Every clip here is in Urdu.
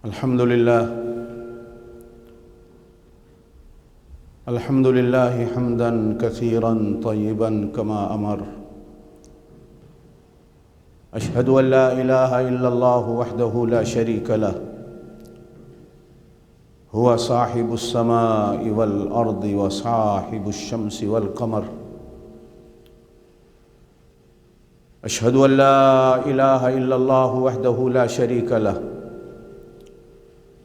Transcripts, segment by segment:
الحمد لله حمدا كثيرا طيبا كما أمر. أشهد أن لا إله إلا الله وحده لا شريك له، هو صاحب السماء والأرض وصاحب الشمس والقمر. أشهد أن لا إله إلا الله وحده لا شريك له،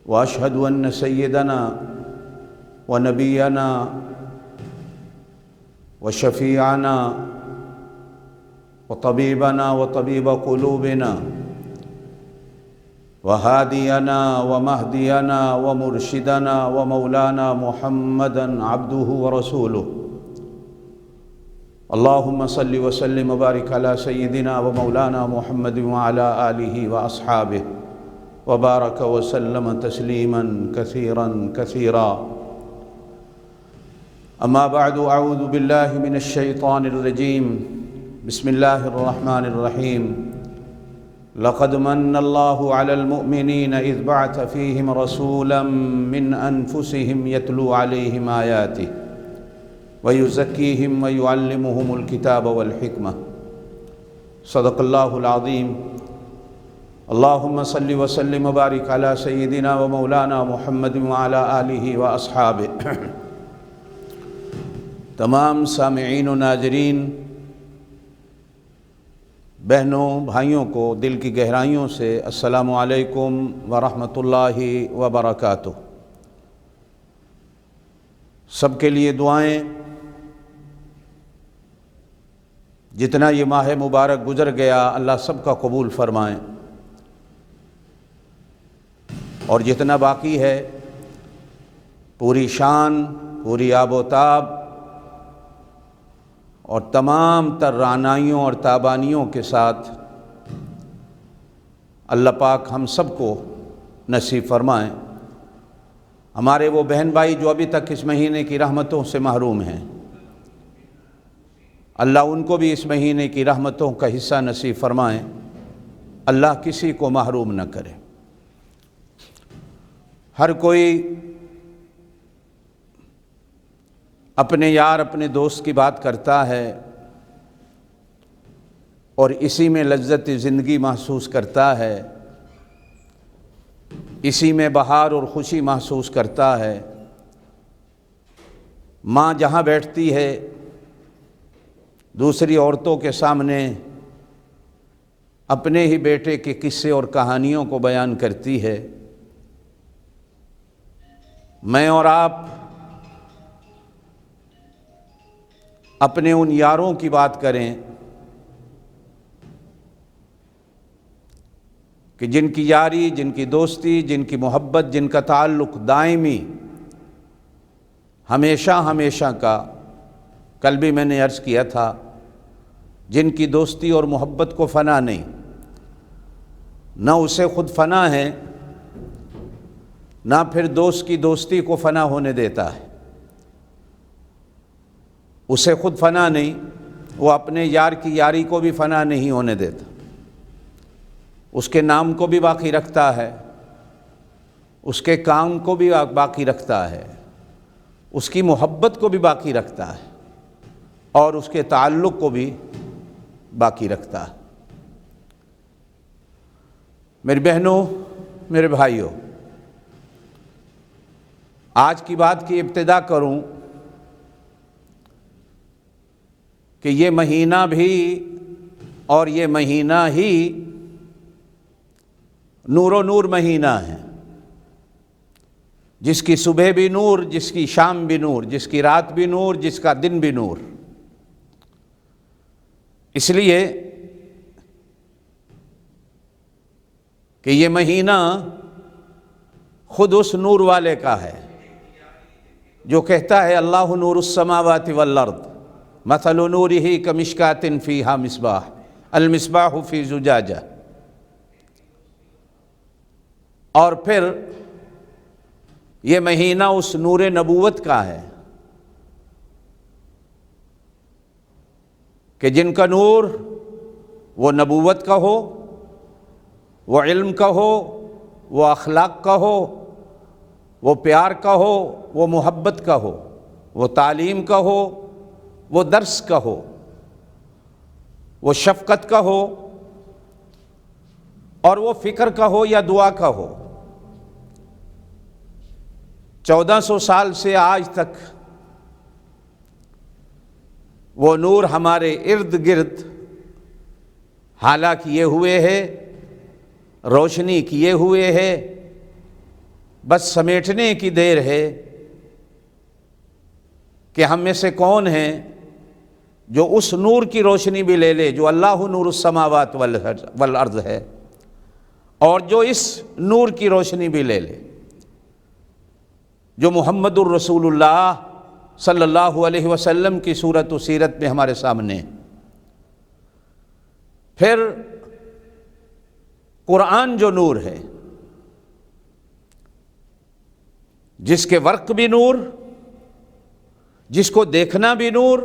وأشهد أن سيدنا ونبينا وشفيعنا وطبيبنا وطبيب قلوبنا وهادينا ومهدينا ومرشدنا ومولانا محمدا عبده ورسوله. اللهم صل وسلم وبارك على سيدنا ومولانا محمد وعلى آله وأصحابه وبارك وسلم تسليما كثيرا كثيرا. أما بعد، أعوذ بالله من الشيطان الرجيم. بسم الله الرحمن الرحيم. لقد من الله على المؤمنين إذ بعث فيهم رسولا من أنفسهم يتلو عليهم آياته ويزكيهم ويعلمهم الكتاب والحكمة. صدق الله العظيم. اللهم صل وسلم وبارك على سيدنا ومولانا محمد وعلى آلہ وأصحابہ. تمام سامعین و ناظرین، بہنوں بھائیوں کو دل کی گہرائیوں سے السلام علیکم ورحمۃ اللہ وبرکاتہ. سب کے لیے دعائیں. جتنا یہ ماہ مبارک گزر گیا اللہ سب کا قبول فرمائیں، اور جتنا باقی ہے پوری شان، پوری آب و تاب اور تمام تر رعنائیوں اور تابانیوں کے ساتھ اللہ پاک ہم سب کو نصیب فرمائیں. ہمارے وہ بہن بھائی جو ابھی تک اس مہینے کی رحمتوں سے محروم ہیں، اللہ ان کو بھی اس مہینے کی رحمتوں کا حصہ نصیب فرمائیں. اللہ کسی کو محروم نہ کرے. ہر کوئی اپنے یار، اپنے دوست کی بات کرتا ہے اور اسی میں لذت زندگی محسوس کرتا ہے، اسی میں بہار اور خوشی محسوس کرتا ہے. ماں جہاں بیٹھتی ہے دوسری عورتوں کے سامنے اپنے ہی بیٹے کے قصے اور کہانیوں کو بیان کرتی ہے. میں اور آپ اپنے ان یاروں کی بات کریں کہ جن کی یاری، جن کی دوستی، جن کی محبت، جن کا تعلق دائمی، ہمیشہ ہمیشہ کا. کل بھی میں نے عرض کیا تھا، جن کی دوستی اور محبت کو فنا نہیں، نہ اسے خود فنا ہے، نہ پھر دوست کی دوستی کو فنا ہونے دیتا ہے. اسے خود فنا نہیں، وہ اپنے یار کی یاری کو بھی فنا نہیں ہونے دیتا. اس کے نام کو بھی باقی رکھتا ہے، اس کے کام کو بھی باقی رکھتا ہے، اس کی محبت کو بھی باقی رکھتا ہے، اور اس کے تعلق کو بھی باقی رکھتا ہے. میری بہنوں، میرے بھائیوں، آج کی بات کی ابتدا کروں کہ یہ مہینہ بھی اور یہ مہینہ ہی نور و نور مہینہ ہے، جس کی صبح بھی نور، جس کی شام بھی نور، جس کی رات بھی نور، جس کا دن بھی نور. اس لیے کہ یہ مہینہ خود اس نور والے کا ہے جو کہتا ہے اللہ نور السماوات والارض مثل نورہ کمشکاۃ فیہا مصباح المصباح فی زجاجہ. اور پھر یہ مہینہ اس نور نبوت کا ہے کہ جن کا نور وہ نبوت کا ہو، وہ علم کا ہو، وہ اخلاق کا ہو، وہ پیار کا ہو، وہ محبت کا ہو، وہ تعلیم کا ہو، وہ درس کا ہو، وہ شفقت کا ہو، اور وہ فکر کا ہو یا دعا کا ہو۔ 1400 سال سے آج تک وہ نور ہمارے ارد گرد حالا کیے ہوئے ہے، روشنی کیے ہوئے ہے، بس سمیٹنے کی دیر ہے کہ ہم میں سے کون ہیں جو اس نور کی روشنی بھی لے لے جو اللہ نور السماوات والارض ہے، اور جو اس نور کی روشنی بھی لے لے جو محمد الرسول اللہ صلی اللہ علیہ وسلم کی صورت و سیرت میں ہمارے سامنے۔ پھر قرآن جو نور ہے، جس کے ورق بھی نور، جس کو دیکھنا بھی نور،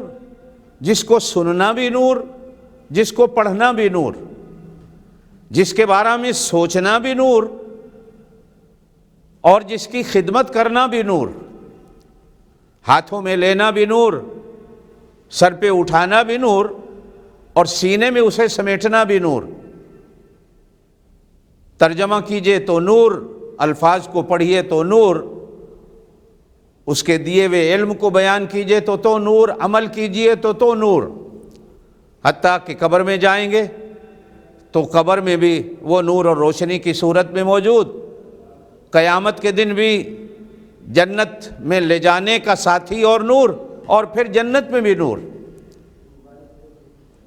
جس کو سننا بھی نور، جس کو پڑھنا بھی نور، جس کے بارے میں سوچنا بھی نور، اور جس کی خدمت کرنا بھی نور، ہاتھوں میں لینا بھی نور، سر پہ اٹھانا بھی نور، اور سینے میں اسے سمیٹنا بھی نور۔ ترجمہ کیجئے تو نور، الفاظ کو پڑھیے تو نور، اس کے دیے ہوئے علم کو بیان کیجئے تو نور، عمل کیجئے تو نور۔ حتیٰ کہ قبر میں جائیں گے تو قبر میں بھی وہ نور اور روشنی کی صورت میں موجود، قیامت کے دن بھی جنت میں لے جانے کا ساتھی اور نور، اور پھر جنت میں بھی نور،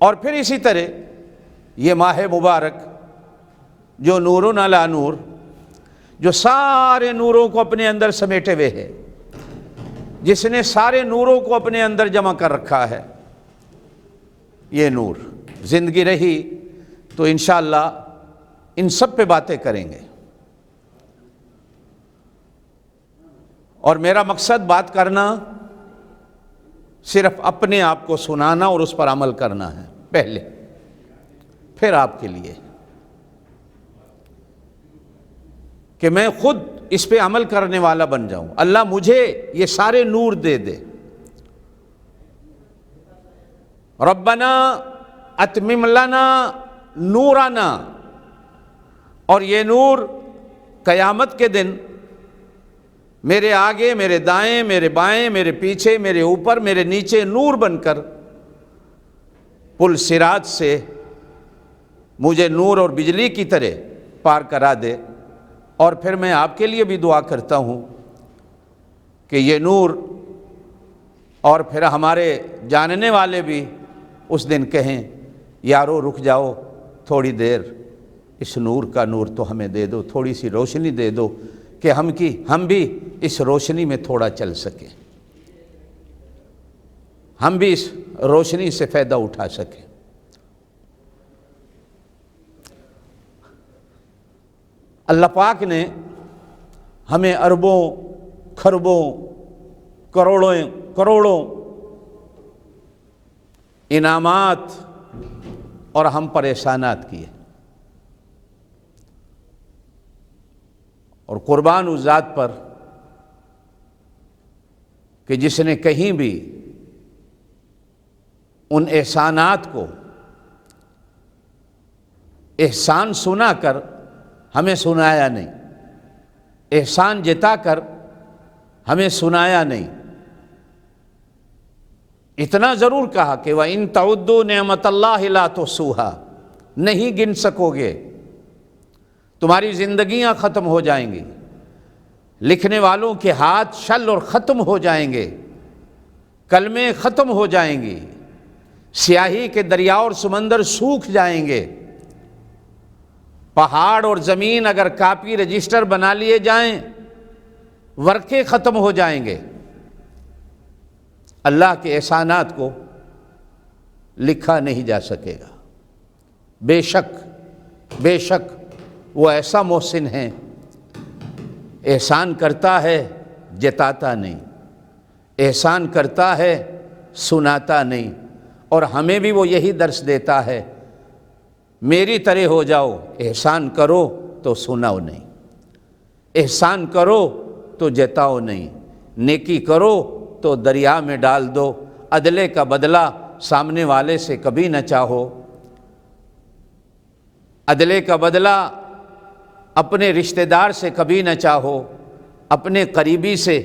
اور پھر اسی طرح یہ ماہ مبارک جو نور علی نور، جو سارے نوروں کو اپنے اندر سمیٹے ہوئے ہے، جس نے سارے نوروں کو اپنے اندر جمع کر رکھا ہے، یہ نور زندگی رہی تو انشاءاللہ ان سب پہ باتیں کریں گے۔ اور میرا مقصد بات کرنا صرف اپنے آپ کو سنانا اور اس پر عمل کرنا ہے پہلے، پھر آپ کے لیے کہ میں خود اس پہ عمل کرنے والا بن جاؤں، اللہ مجھے یہ سارے نور دے دے۔ ربنا اتمم لنا نورنا، اور یہ نور قیامت کے دن میرے آگے، میرے دائیں، میرے بائیں، میرے پیچھے، میرے اوپر، میرے نیچے نور بن کر پل صراط سے مجھے نور اور بجلی کی طرح پار کرا دے۔ اور پھر میں آپ کے لیے بھی دعا کرتا ہوں کہ یہ نور، اور پھر ہمارے جاننے والے بھی اس دن کہیں یارو رک جاؤ تھوڑی دیر، اس نور کا نور تو ہمیں دے دو، تھوڑی سی روشنی دے دو کہ ہم بھی اس روشنی میں تھوڑا چل سکیں، ہم بھی اس روشنی سے فائدہ اٹھا سکیں۔ اللہ پاک نے ہمیں اربوں، کھربوں، کروڑوں انعامات اور ہم پر احسانات کیے، اور قربان اس ذات پر کہ جس نے کہیں بھی ان احسانات کو احسان سنا کر ہمیں سنایا نہیں، احسان جتا کر ہمیں سنایا نہیں، اتنا ضرور کہا کہ وَإِن تَعُدُّوا نِعْمَتَ اللَّهِ لَا تُحْصُوهَا، نہیں گن سکو گے، تمہاری زندگیاں ختم ہو جائیں گی، لکھنے والوں کے ہاتھ شل اور ختم ہو جائیں گے، کلمے ختم ہو جائیں گی، سیاہی کے دریا اور سمندر سوکھ جائیں گے، پہاڑ اور زمین اگر کاپی رجسٹر بنا لیے جائیں ورقے ختم ہو جائیں گے، اللہ کے احسانات کو لکھا نہیں جا سکے گا۔ بے شک وہ ایسا محسن ہے، احسان کرتا ہے جتاتا نہیں، احسان کرتا ہے سناتا نہیں، اور ہمیں بھی وہ یہی درس دیتا ہے، میری طرح ہو جاؤ، احسان کرو تو سناؤ نہیں۔ احسان کرو تو جتاؤ نہیں، نیکی کرو تو دریا میں ڈال دو، عدلے کا بدلہ سامنے والے سے کبھی نہ چاہو، عدلے کا بدلہ اپنے رشتہ دار سے کبھی نہ چاہو، اپنے قریبی سے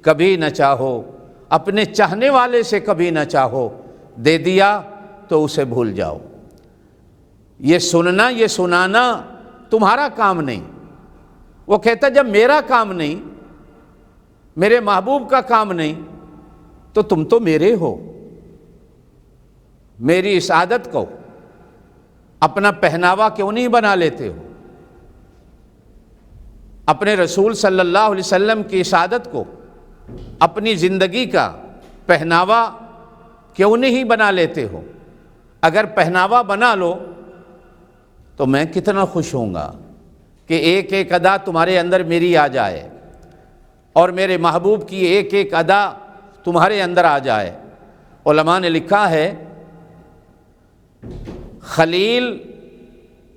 کبھی نہ چاہو، اپنے چاہنے والے سے کبھی نہ چاہو، دے دیا تو اسے بھول جاؤ۔ یہ سننا، یہ سنانا تمہارا کام نہیں۔ وہ کہتا جب میرا کام نہیں، میرے محبوب کا کام نہیں، تو تم تو میرے ہو۔ میری اس عادت کو اپنا پہناوا کیوں نہیں بنا لیتے ہو؟ اپنے رسول صلی اللہ علیہ وسلم کی اس عادت کو اپنی زندگی کا پہناوا کیوں نہیں بنا لیتے ہو؟ اگر پہناوا بنا لو تو میں کتنا خوش ہوں گا کہ ایک ایک ادا تمہارے اندر میری آ جائے اور میرے محبوب کی ایک ایک ادا تمہارے اندر آ جائے۔ علماء نے لکھا ہے خلیل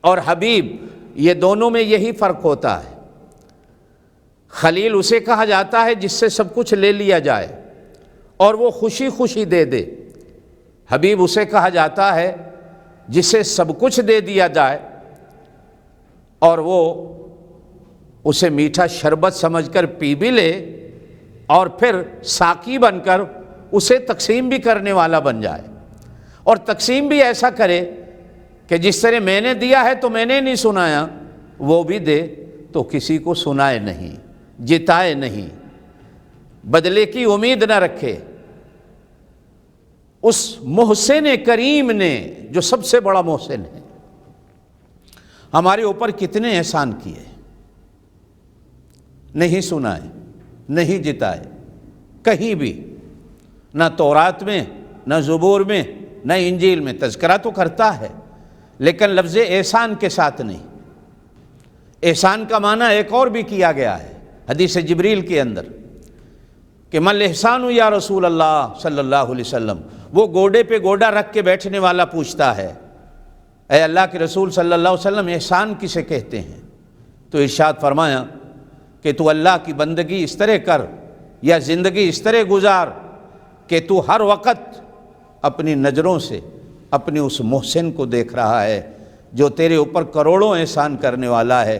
اور حبیب یہ دونوں میں یہی فرق ہوتا ہے۔ خلیل اسے کہا جاتا ہے جس سے سب کچھ لے لیا جائے اور وہ خوشی خوشی دے دے، حبیب اسے کہا جاتا ہے جسے سب کچھ دے دیا جائے اور وہ اسے میٹھا شربت سمجھ کر پی بھی لے اور پھر ساقی بن کر اسے تقسیم بھی کرنے والا بن جائے، اور تقسیم بھی ایسا کرے کہ جس طرح میں نے دیا ہے تو میں نے نہیں سنایا، وہ بھی دے تو کسی کو سنائے نہیں، جتائے نہیں، بدلے کی امید نہ رکھے۔ اس محسن کریم نے جو سب سے بڑا محسن ہے، ہمارے اوپر کتنے احسان کیے، نہیں سنائے، نہیں جتائے کہیں بھی، نہ تورات میں، نہ زبور میں، نہ انجیل میں۔ تذکرہ تو کرتا ہے لیکن لفظ احسان کے ساتھ نہیں۔ احسان کا معنی ایک اور بھی کیا گیا ہے حدیث جبریل کے اندر کہ من احسان یا رسول اللہ صلی اللہ علیہ وسلم، وہ گوڑے پہ گوڑا رکھ کے بیٹھنے والا پوچھتا ہے اے اللہ کے رسول صلی اللہ علیہ وسلم احسان کسے کہتے ہیں؟ تو ارشاد فرمایا کہ تو اللہ کی بندگی اس طرح کر یا زندگی اس طرح گزار کہ تو ہر وقت اپنی نظروں سے اپنے اس محسن کو دیکھ رہا ہے جو تیرے اوپر کروڑوں احسان کرنے والا ہے،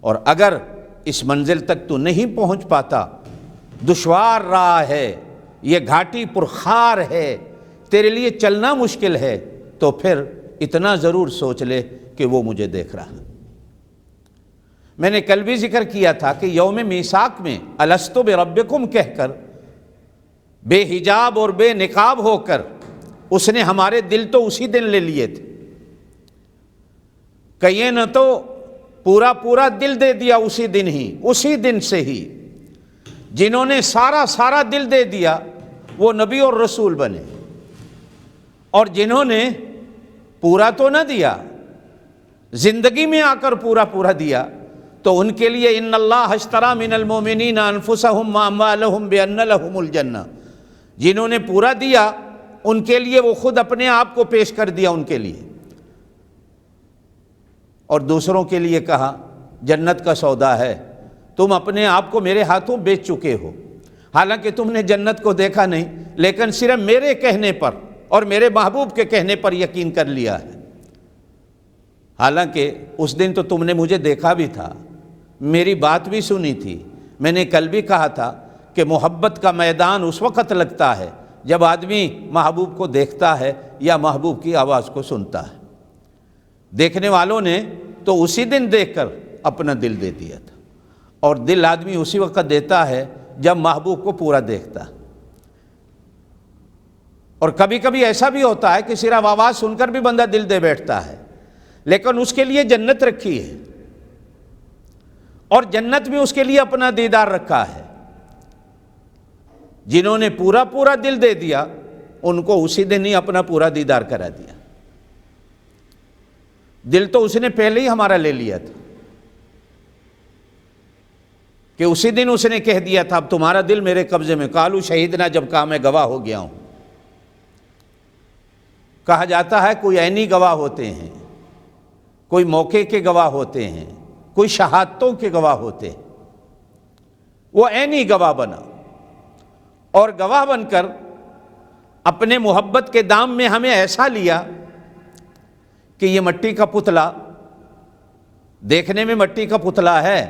اور اگر اس منزل تک تو نہیں پہنچ پاتا، دشوار راہ ہے، یہ گھاٹی پرخار ہے، تیرے لیے چلنا مشکل ہے، تو پھر اتنا ضرور سوچ لے کہ وہ مجھے دیکھ رہا ہے۔ میں نے کل بھی ذکر کیا تھا کہ یوم میثاق میں الستو بربکم کہہ کر بے حجاب اور بے نقاب ہو کر اس نے ہمارے دل تو اسی دن لے لیے تھے، کہیں نہ تو پورا پورا دل دے دیا اسی دن ہی، اسی دن سے ہی۔ جنہوں نے سارا دل دے دیا وہ نبی اور رسول بنے، اور جنہوں نے پورا تو نہ دیا، زندگی میں آ کر پورا دیا، تو ان کے لیے ان اللہ اشتری من المؤمنین انفسهم واموالهم بان لهم الجنہ، جنہوں نے پورا دیا ان کے لیے وہ خود اپنے آپ کو پیش کر دیا ان کے لیے، اور دوسروں کے لیے کہا جنت کا سودا ہے، تم اپنے آپ کو میرے ہاتھوں بیچ چکے ہو، حالانکہ تم نے جنت کو دیکھا نہیں لیکن صرف میرے کہنے پر اور میرے محبوب کے کہنے پر یقین کر لیا ہے، حالانکہ اس دن تو تم نے مجھے دیکھا بھی تھا، میری بات بھی سنی تھی۔ میں نے کل بھی کہا تھا کہ محبت کا میدان اس وقت لگتا ہے جب آدمی محبوب کو دیکھتا ہے یا محبوب کی آواز کو سنتا ہے۔ دیکھنے والوں نے تو اسی دن دیکھ کر اپنا دل دے دیا تھا، اور دل آدمی اسی وقت دیتا ہے جب محبوب کو پورا دیکھتا ہے۔ اور کبھی کبھی ایسا بھی ہوتا ہے کہ صرف آواز سن کر بھی بندہ دل دے بیٹھتا ہے، لیکن اس کے لیے جنت رکھی ہے، اور جنت میں اس کے لیے اپنا دیدار رکھا ہے۔ جنہوں نے پورا دل دے دیا ان کو اسی دن ہی اپنا پورا دیدار کرا دیا۔ دل تو اس نے پہلے ہی ہمارا لے لیا تھا کہ اسی دن اس نے کہہ دیا تھا اب تمہارا دل میرے قبضے میں، قالوا شہیدنا، جب کہا میں گواہ ہو گیا ہوں۔ کہا جاتا ہے کوئی عینی گواہ ہوتے ہیں، کوئی موقع کے گواہ ہوتے ہیں، کوئی شہادتوں کے گواہ ہوتے ہیں، وہ عینی گواہ بنا، اور گواہ بن کر اپنے محبت کے دام میں ہمیں ایسا لیا کہ یہ مٹی کا پتلا دیکھنے میں مٹی کا پتلا ہے،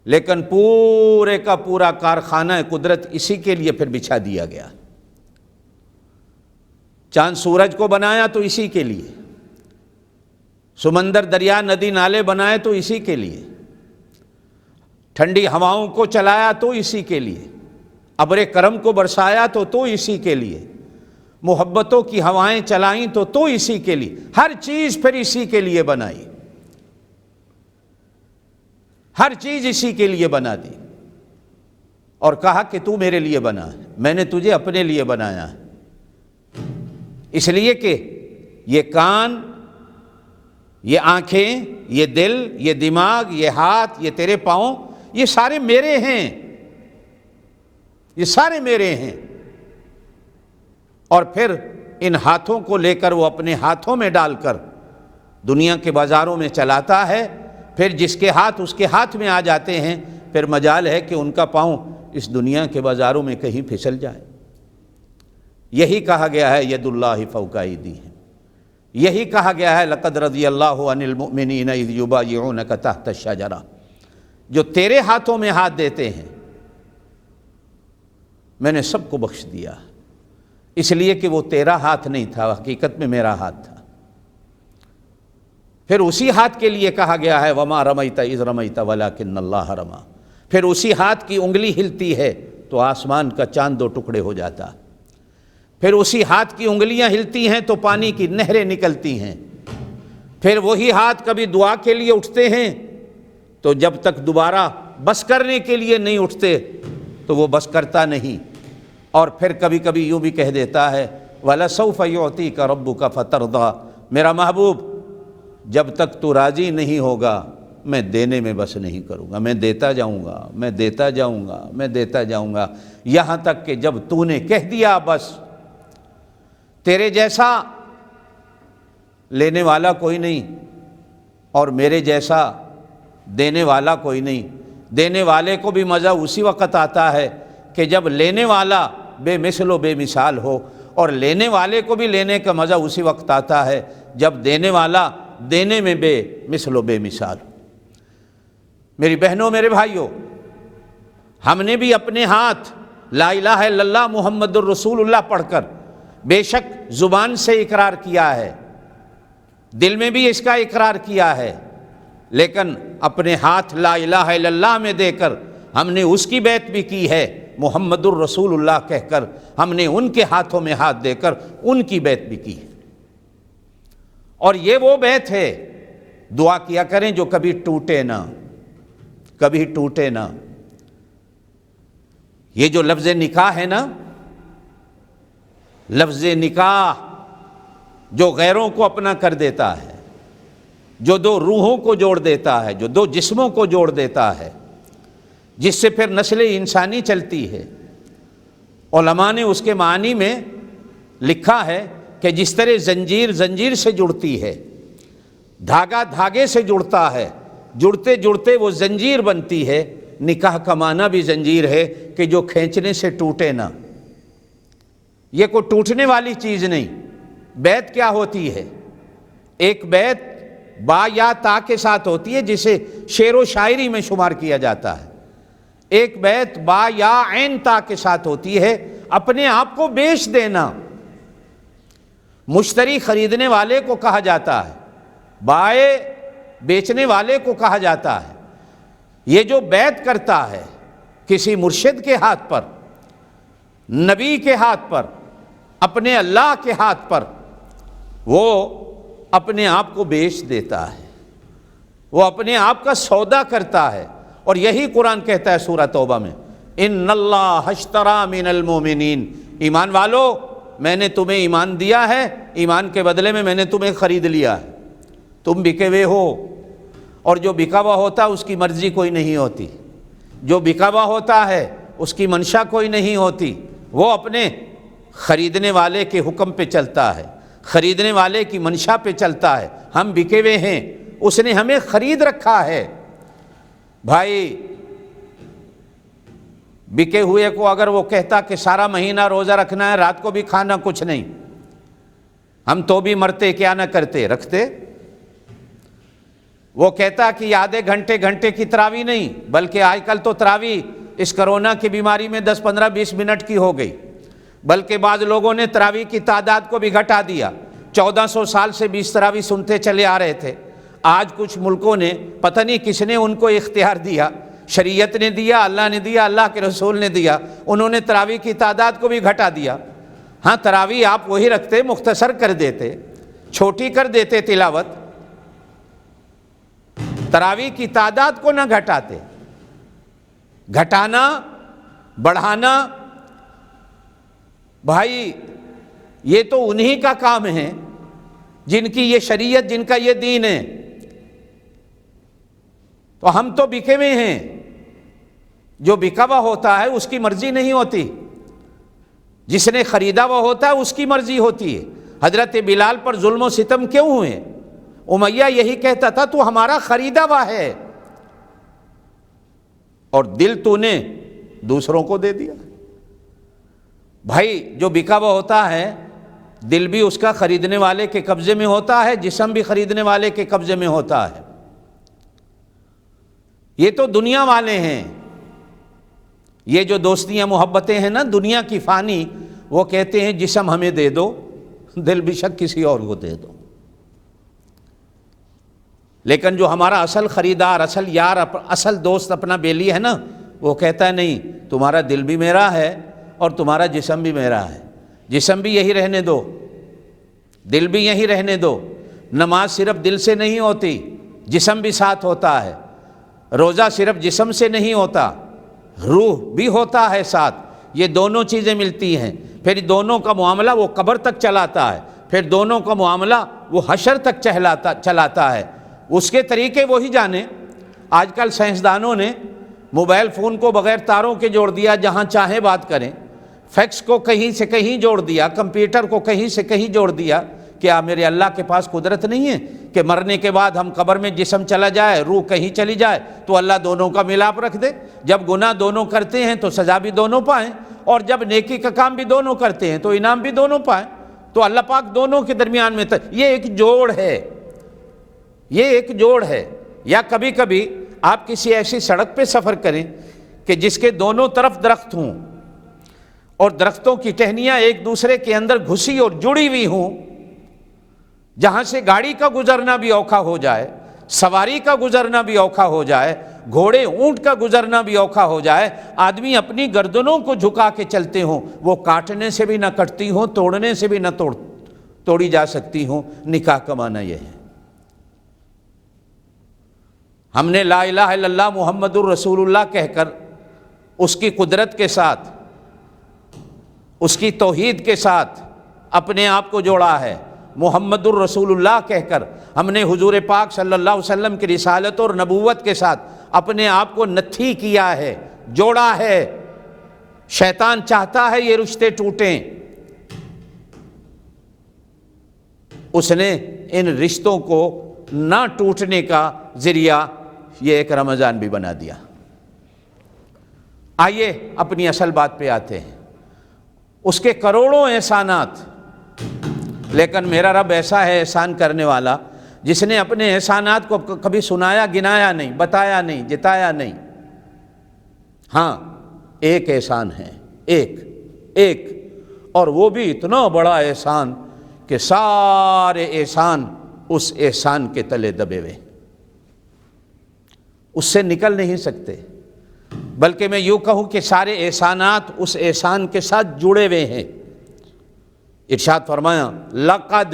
لیکن پورے کا پورا کارخانہ قدرت اسی کے لیے پھر بچھا دیا گیا۔ چاند سورج کو بنایا تو اسی کے لیے، سمندر دریا ندی نالے بنائے تو اسی کے لیے، ٹھنڈی ہواؤں کو چلایا تو اسی کے لیے، ابر کرم کو برسایا تو اسی کے لیے، محبتوں کی ہوائیں چلائیں تو اسی کے لیے، ہر چیز پھر اسی کے لیے بنائی، ہر چیز اسی کے لیے بنا دی، اور کہا کہ تو میرے لیے بنا ہے، میں نے تجھے اپنے لیے بنایا ہے، اس لیے کہ یہ کان، یہ آنکھیں، یہ دل، یہ دماغ، یہ ہاتھ، یہ تیرے پاؤں، یہ سارے میرے ہیں، یہ سارے میرے ہیں۔ اور پھر ان ہاتھوں کو لے کر وہ اپنے ہاتھوں میں ڈال کر دنیا کے بازاروں میں چلاتا ہے، پھر جس کے ہاتھ اس کے ہاتھ میں آ جاتے ہیں، پھر مجال ہے کہ ان کا پاؤں اس دنیا کے بازاروں میں کہیں پھسل جائے۔ یہی کہا گیا ہے ید اللہ فوق ایدیہم، یہی کہا گیا ہے لقد رضی اللہ عن المؤمنین اذ یبایعونک تحت الشجرہ، جو تیرے ہاتھوں میں ہاتھ دیتے ہیں میں نے سب کو بخش دیا، اس لیے کہ وہ تیرا ہاتھ نہیں تھا، حقیقت میں میرا ہاتھ تھا۔ پھر اسی ہاتھ کے لیے کہا گیا ہے وما رمیت اذ رمیت ولکن اللہ رمی، پھر اسی ہاتھ کی انگلی ہلتی ہے تو آسمان کا چاند دو ٹکڑے ہو جاتا، پھر اسی ہاتھ کی انگلیاں ہلتی ہیں تو پانی کی نہریں نکلتی ہیں، پھر وہی ہاتھ کبھی دعا کے لیے اٹھتے ہیں تو جب تک دوبارہ بس کرنے کے لیے نہیں اٹھتے تو وہ بس کرتا نہیں، اور پھر کبھی کبھی یوں بھی کہہ دیتا ہے وَلَسَوْفَ يُعْطِيكَ رَبُّكَ فَتَرْضَىٰ، میرا محبوب جب تک تو راضی نہیں ہوگا میں دینے میں بس نہیں کروں گا، میں دیتا جاؤں گا، میں دیتا جاؤں گا، میں دیتا جاؤں گا، یہاں تک کہ جب تو نے کہہ دیا بس تیرے جیسا لینے والا کوئی نہیں اور میرے جیسا دینے والا کوئی نہیں، دینے والے کو بھی مزہ اسی وقت آتا ہے کہ جب لینے والا بے مثل و بے مثال ہو، اور لینے والے کو بھی لینے کا مزہ اسی وقت آتا ہے جب دینے والا دینے میں بے مثل و بے مثال ہو۔ میری بہنوں، میرے بھائیوں، ہم نے بھی اپنے ہاتھ لا الہ الا اللہ محمد الرسول اللہ پڑھ کر بے شک زبان سے اقرار کیا ہے، دل میں بھی اس کا اقرار کیا ہے، لیکن اپنے ہاتھ لا الہ الا اللہ میں دے کر ہم نے اس کی بیعت بھی کی ہے، محمد الرسول اللہ کہہ کر ہم نے ان کے ہاتھوں میں ہاتھ دے کر ان کی بیعت بھی کی ہے۔ اور یہ وہ بیعت ہے، دعا کیا کریں جو کبھی ٹوٹے نہ، کبھی ٹوٹے نہ۔ یہ جو لفظ نکاح ہے نا، لفظ نکاح جو غیروں کو اپنا کر دیتا ہے، جو دو روحوں کو جوڑ دیتا ہے، جو دو جسموں کو جوڑ دیتا ہے، جس سے پھر نسل انسانی چلتی ہے، علماء نے اس کے معنی میں لکھا ہے کہ جس طرح زنجیر زنجیر سے جڑتی ہے، دھاگا دھاگے سے جڑتا ہے، جڑتے جڑتے وہ زنجیر بنتی ہے، نکاح کا معنی بھی زنجیر ہے کہ جو کھینچنے سے ٹوٹے نہ۔ یہ کوئی ٹوٹنے والی چیز نہیں۔ بیعت کیا ہوتی ہے؟ ایک بیعت با یا تا کے ساتھ ہوتی ہے جسے شعر و شاعری میں شمار کیا جاتا ہے، ایک بیعت با یا عین تا کے ساتھ ہوتی ہے، اپنے آپ کو بیچ دینا۔ مشتری خریدنے والے کو کہا جاتا ہے، بائے بیچنے والے کو کہا جاتا ہے۔ یہ جو بیعت کرتا ہے کسی مرشد کے ہاتھ پر، نبی کے ہاتھ پر، اپنے اللہ کے ہاتھ پر، وہ اپنے آپ کو بیچ دیتا ہے، وہ اپنے آپ کا سودا کرتا ہے۔ اور یہی قرآن کہتا ہے سورہ توبہ میں، ان اللہ اشتری من المؤمنین، ایمان والو میں نے تمہیں ایمان دیا ہے، ایمان کے بدلے میں نے تمہیں خرید لیا ہے، تم بکے ہوئے ہو۔ اور جو بکا ہوا ہوتا ہے اس کی مرضی کوئی نہیں ہوتی، جو بکا ہوا ہوتا ہے اس کی منشا کوئی نہیں ہوتی، وہ اپنے خریدنے والے کے حکم پہ چلتا ہے، خریدنے والے کی منشا پہ چلتا ہے۔ ہم بکے ہوئے ہیں، اس نے ہمیں خرید رکھا ہے۔ بھائی بکے ہوئے کو اگر وہ کہتا کہ سارا مہینہ روزہ رکھنا ہے، رات کو بھی کھانا کچھ نہیں، ہم تو بھی مرتے کیا نہ کرتے، رکھتے۔ وہ کہتا کہ آدھے گھنٹے کی تراویح نہیں، بلکہ آج کل تو تراویح اس کرونا کی بیماری میں 10 15 20 منٹ کی ہو گئی، بلکہ بعض لوگوں نے تراویح کی تعداد کو بھی گھٹا دیا۔ 1400 سال سے 20 تراویح سنتے چلے آ رہے تھے، آج کچھ ملکوں نے، پتہ نہیں کس نے ان کو اختیار دیا، شریعت نے دیا، اللہ نے دیا، اللہ کے رسول نے دیا، انہوں نے تراویح کی تعداد کو بھی گھٹا دیا۔ ہاں تراویح آپ وہی رکھتے، مختصر کر دیتے، چھوٹی کر دیتے تلاوت، تراویح کی تعداد کو نہ گھٹاتے۔ گھٹانا بڑھانا بھائی یہ تو انہی کا کام ہے جن کی یہ شریعت، جن کا یہ دین ہے، تو ہم تو بکے ہوئے ہیں۔ جو بکا ہوا ہوتا ہے اس کی مرضی نہیں ہوتی، جس نے خریدا ہوا ہوتا ہے اس کی مرضی ہوتی ہے۔ حضرت بلال پر ظلم و ستم کیوں ہوئے؟ امیہ یہی کہتا تھا تو ہمارا خریدا ہوا ہے، اور دل تو نے دوسروں کو دے دیا۔ بھائی جو بکا ہوا ہوتا ہے دل بھی اس کا خریدنے والے کے قبضے میں ہوتا ہے، جسم بھی خریدنے والے کے قبضے میں ہوتا ہے۔ یہ تو دنیا والے ہیں، یہ جو دوستیاں محبتیں ہیں نا دنیا کی فانی، وہ کہتے ہیں جسم ہمیں دے دو، دل بھی شک کسی اور کو دے دو۔ لیکن جو ہمارا اصل خریدار، اصل یار، اصل دوست اپنا بیلی ہے نا، وہ کہتا ہے نہیں، تمہارا دل بھی میرا ہے اور تمہارا جسم بھی میرا ہے، جسم بھی یہی رہنے دو، دل بھی یہی رہنے دو۔ نماز صرف دل سے نہیں ہوتی، جسم بھی ساتھ ہوتا ہے۔ روزہ صرف جسم سے نہیں ہوتا، روح بھی ہوتا ہے ساتھ، یہ دونوں چیزیں ملتی ہیں۔ پھر دونوں کا معاملہ وہ قبر تک چلاتا ہے، پھر دونوں کا معاملہ وہ حشر تک چلاتا ہے۔ اس کے طریقے وہی جانے۔ آج کل سائنسدانوں نے موبائل فون کو بغیر تاروں کے جوڑ دیا، جہاں چاہے بات کریں، فیکس کو کہیں سے کہیں جوڑ دیا، کمپیوٹر کو کہیں سے کہیں جوڑ دیا۔ کیا میرے اللہ کے پاس قدرت نہیں ہے کہ مرنے کے بعد ہم قبر میں جسم چلا جائے، روح کہیں چلی جائے تو اللہ دونوں کا ملاپ رکھ دے؟ جب گناہ دونوں کرتے ہیں تو سزا بھی دونوں پائیں، اور جب نیکی کا کام بھی دونوں کرتے ہیں تو انعام بھی دونوں پائیں۔ تو اللہ پاک دونوں کے درمیان میں یہ ایک جوڑ ہے، یہ ایک جوڑ ہے۔ یا کبھی کبھی آپ کسی ایسی سڑک پہ سفر کریں کہ جس کے دونوں طرف درخت ہوں، اور درختوں کی ٹہنیاں ایک دوسرے کے اندر گھسی اور جڑی ہوئی ہوں، جہاں سے گاڑی کا گزرنا بھی اوکھا ہو جائے، سواری کا گزرنا بھی اوکھا ہو جائے، گھوڑے اونٹ کا گزرنا بھی اوکھا ہو جائے، آدمی اپنی گردنوں کو جھکا کے چلتے ہوں، وہ کاٹنے سے بھی نہ کٹتی ہوں، توڑنے سے بھی نہ توڑی جا سکتی ہوں۔ نکاح کا معنی یہ ہے۔ ہم نے لا الہ الا اللہ محمد الرسول اللہ کہہ کر اس کی قدرت کے ساتھ، اس کی توحید کے ساتھ اپنے آپ کو جوڑا ہے۔ محمد الرسول اللہ کہہ کر ہم نے حضور پاک صلی اللہ علیہ وسلم کی رسالت اور نبوت کے ساتھ اپنے آپ کو نتھی کیا ہے، جوڑا ہے۔ شیطان چاہتا ہے یہ رشتے ٹوٹیں، اس نے ان رشتوں کو نہ ٹوٹنے کا ذریعہ یہ ایک رمضان بھی بنا دیا۔ آئیے اپنی اصل بات پہ آتے ہیں۔ اس کے کروڑوں احسانات، لیکن میرا رب ایسا ہے احسان کرنے والا جس نے اپنے احسانات کو کبھی سنایا، گنایا نہیں، بتایا نہیں، جتایا نہیں۔ ہاں ایک احسان ہے، ایک، اور وہ بھی اتنا بڑا احسان کہ سارے احسان اس احسان کے تلے دبے ہوئے، اس سے نکل نہیں سکتے۔ بلکہ میں یوں کہوں کہ سارے احسانات اس احسان کے ساتھ جڑے ہوئے ہیں۔ ارشاد فرمایا لقد،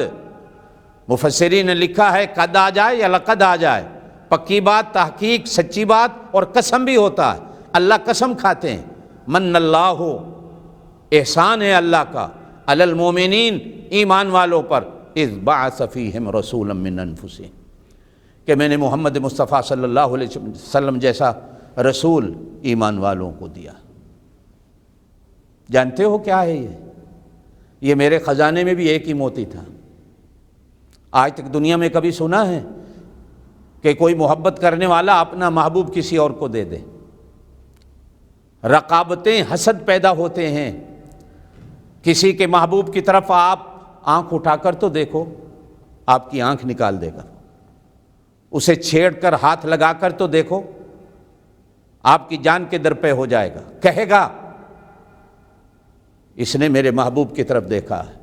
مفسرین نے لکھا ہے قد آ جائے یا لقد آ جائے، پکی بات، تحقیق، سچی بات، اور قسم بھی ہوتا ہے۔ اللہ قسم کھاتے ہیں، من اللہ، احسان ہے اللہ کا، علی المومنین، ایمان والوں پر، اذ بعث فیہم رسولا من انفسہم، کہ میں نے محمد مصطفیٰ صلی اللہ علیہ وسلم جیسا رسول ایمان والوں کو دیا۔ جانتے ہو کیا ہے یہ میرے خزانے میں بھی ایک ہی موتی تھا۔ آج تک دنیا میں کبھی سنا ہے کہ کوئی محبت کرنے والا اپنا محبوب کسی اور کو دے دے۔ رقابتیں، حسد پیدا ہوتے ہیں۔ کسی کے محبوب کی طرف آپ آنکھ اٹھا کر تو دیکھو، آپ کی آنکھ نکال دے گا۔ اسے چھیڑ کر ہاتھ لگا کر تو دیکھو، آپ کی جان کے در پہ ہو جائے گا۔ کہے گا اس نے میرے محبوب کی طرف دیکھا ہے،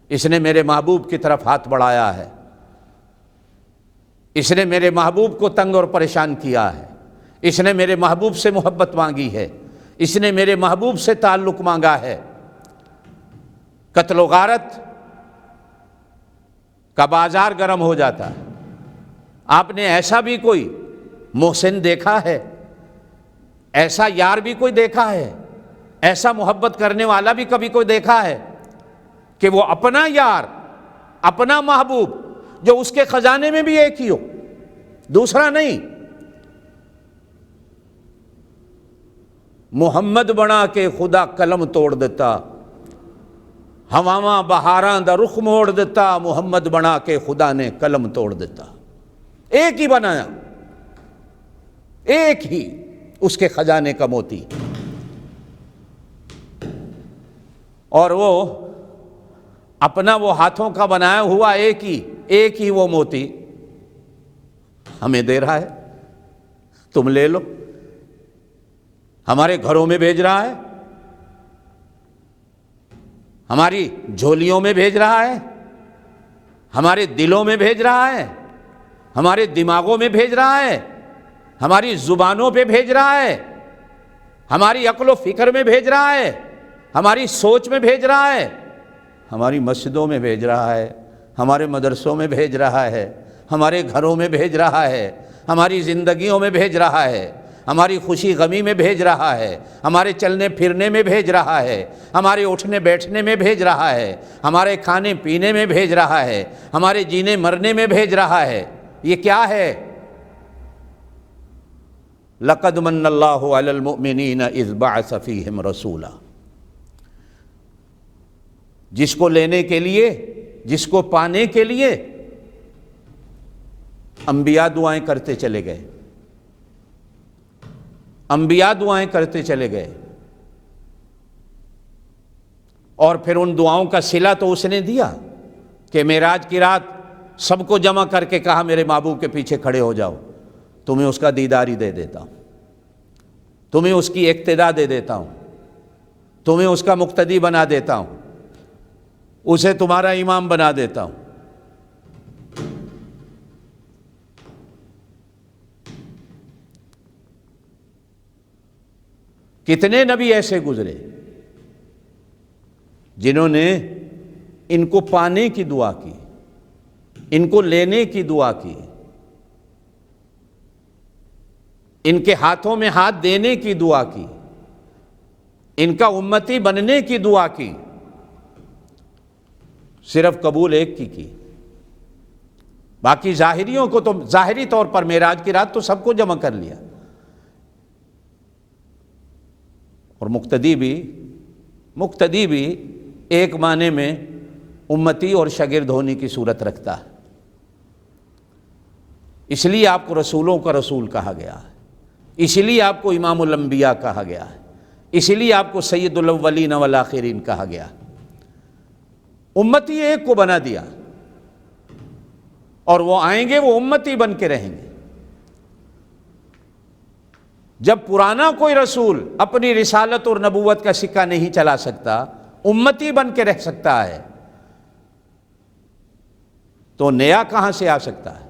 اس نے میرے محبوب کی طرف ہاتھ بڑھایا ہے، اس نے میرے محبوب کو تنگ اور پریشان کیا ہے، اس نے میرے محبوب سے محبت مانگی ہے، اس نے میرے محبوب سے تعلق مانگا ہے۔ قتل و غارت کا بازار گرم ہو جاتا ہے۔ آپ نے ایسا بھی کوئی محسن دیکھا ہے؟ ایسا یار بھی کوئی دیکھا ہے؟ ایسا محبت کرنے والا بھی کبھی کوئی دیکھا ہے کہ وہ اپنا یار، اپنا محبوب جو اس کے خزانے میں بھی ایک ہی ہو، دوسرا نہیں، محمد بنا کے خدا قلم توڑ دیتا، ہواواں بہاراں دا رخ موڑ دیتا، محمد بنا کے خدا نے قلم توڑ دیتا۔ ایک ہی بنایا، ایک ہی اس کے خزانے کا موتی، اور وہ اپنا وہ ہاتھوں کا بنایا ہوا ایک ہی وہ موتی ہمیں دے رہا ہے، تم لے لو۔ ہمارے گھروں میں بھیج رہا ہے، ہماری جھولیوں میں بھیج رہا ہے، ہمارے دلوں میں بھیج رہا ہے، ہمارے دماغوں میں بھیج رہا ہے، ہماری زبانوں پہ بھیج رہا ہے، ہماری عقل و فکر میں بھیج رہا ہے، ہماری سوچ میں بھیج رہا ہے، ہماری مسجدوں میں بھیج رہا ہے، ہمارے مدرسوں میں بھیج رہا ہے، ہمارے گھروں میں بھیج رہا ہے، ہماری زندگیوں میں بھیج رہا ہے، ہماری خوشی غمی میں بھیج رہا ہے، ہمارے چلنے پھرنے میں بھیج رہا ہے، ہمارے اٹھنے بیٹھنے میں بھیج رہا ہے، ہمارے کھانے پینے میں بھیج رہا ہے، ہمارے جینے مرنے میں بھیج رہا ہے۔ یہ کیا ہے؟ لَقَدْ مَنَّ اللَّهُ عَلَى الْمُؤْمِنِينَ إِذْ بَعَثَ فِيهِمْ رَسُولًا۔ جس کو لینے کے لیے، جس کو پانے کے لیے انبیاء دعائیں کرتے چلے گئے، انبیاء دعائیں کرتے چلے گئے، اور پھر ان دعاؤں کا صلہ تو اس نے دیا کہ معراج کی رات سب کو جمع کر کے کہا میرے محبوب کے پیچھے کھڑے ہو جاؤ، تمہیں اس کا دیداری دے دیتا ہوں، تمہیں اس کی اقتداء دے دیتا ہوں، تمہیں اس کا مقتدی بنا دیتا ہوں، اسے تمہارا امام بنا دیتا ہوں۔ کتنے نبی ایسے گزرے جنہوں نے ان کو پانے کی دعا کی، ان کو لینے کی دعا کی، ان کے ہاتھوں میں ہاتھ دینے کی دعا کی، ان کا امتی بننے کی دعا کی، صرف قبول ایک کی۔ باقی ظاہریوں کو تو ظاہری طور پر معراج کی رات تو سب کو جمع کر لیا، اور مقتدی بھی ایک معنی میں امتی اور شاگرد ہونے کی صورت رکھتا ہے۔ اس لیے آپ کو رسولوں کا رسول کہا گیا ہے، اس لیے آپ کو امام الانبیاء کہا گیا ہے، اس لیے آپ کو سید الاولین والآخرین کہا گیا۔ امتی ایک کو بنا دیا، اور وہ آئیں گے، وہ امتی بن کے رہیں گے۔ جب پرانا کوئی رسول اپنی رسالت اور نبوت کا سکہ نہیں چلا سکتا، امتی بن کے رہ سکتا ہے، تو نیا کہاں سے آ سکتا ہے؟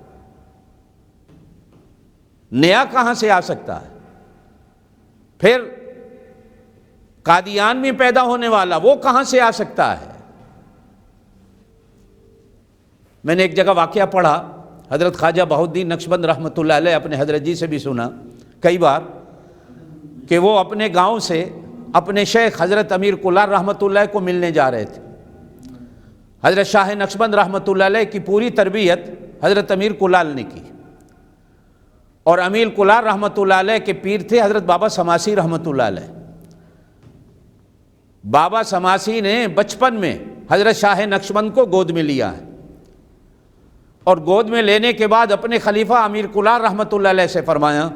نیا کہاں سے آ سکتا ہے؟ پھر قادیان میں پیدا ہونے والا وہ کہاں سے آ سکتا ہے؟ میں نے ایک جگہ واقعہ پڑھا، حضرت خواجہ بہاؤالدین نقشبند رحمۃ اللہ علیہ، اپنے حضرت جی سے بھی سنا کئی بار، کہ وہ اپنے گاؤں سے اپنے شیخ حضرت امیر کلار رحمۃ اللہ کو ملنے جا رہے تھے۔ حضرت شاہ نقشبند رحمۃ اللہ علیہ کی پوری تربیت حضرت امیر کلال نے کی، اور امیر کلار رحمۃ اللہ علیہ کے پیر تھے حضرت بابا سماسی رحمۃ اللہ علیہ۔ بابا سماسی نے بچپن میں حضرت شاہ نقشبند کو گود میں لیا ہے، اور گود میں لینے کے بعد اپنے خلیفہ امیر کلار رحمۃ اللہ علیہ سے فرمایا